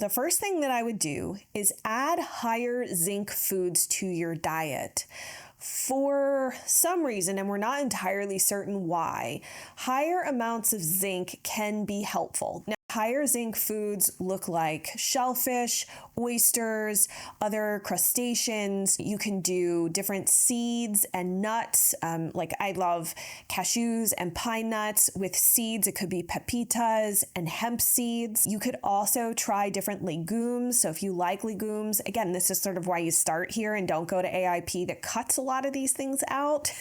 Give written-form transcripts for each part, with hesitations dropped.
The first thing that I would do is add higher zinc foods to your diet. For some reason, and we're not entirely certain why, higher amounts of zinc can be helpful. Now, higher zinc foods look like shellfish, oysters, other crustaceans. You can do different seeds and nuts. Like I love cashews and pine nuts with seeds. It could be pepitas and hemp seeds. You could also try different legumes. So if you like legumes, again, this is sort of why you start here and don't go to AIP that cuts a lot of these things out.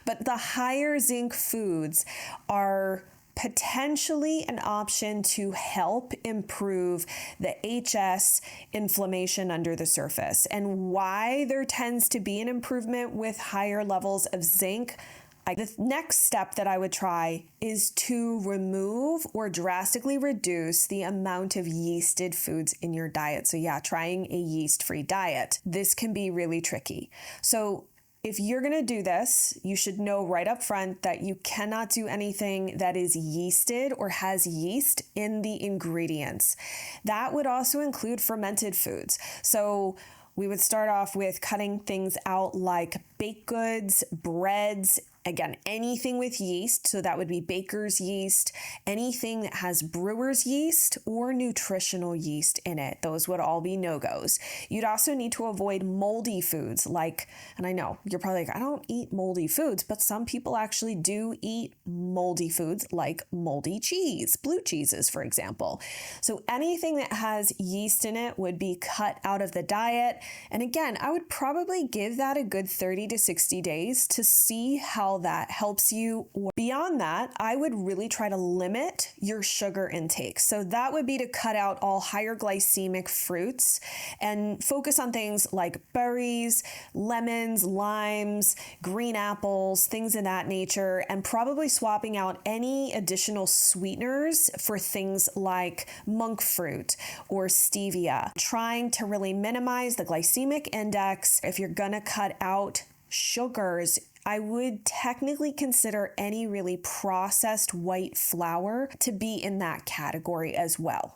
But the higher zinc foods are potentially an option to help improve the HS inflammation under the surface. And why there tends to be an improvement with higher levels of zinc, the next step that I would try is to remove or drastically reduce the amount of yeasted foods in your diet. So yeah, trying a yeast-free diet. This can be really tricky. So if you're going to do this, you should know right up front that you cannot do anything that is yeasted or has yeast in the ingredients. That would also include fermented foods. So we would start off with cutting things out like baked goods, breads, again, anything with yeast, so that would be baker's yeast, anything that has brewer's yeast or nutritional yeast in it. Those would all be no-goes. You'd also need to avoid moldy foods like, and I know you're probably like, I don't eat moldy foods, but some people actually do eat moldy foods like moldy cheese, blue cheeses, for example. So anything that has yeast in it would be cut out of the diet. And again, I would probably give that a good 30 to 60 days to see how that helps you. Beyond that, I would really try to limit your sugar intake. So that would be to cut out all higher glycemic fruits and focus on things like berries, lemons, limes, green apples, things of that nature, and probably swapping out any additional sweeteners for things like monk fruit or stevia. Trying to really minimize the glycemic index. If you're gonna cut out sugars, I would technically consider any really processed white flour to be in that category as well.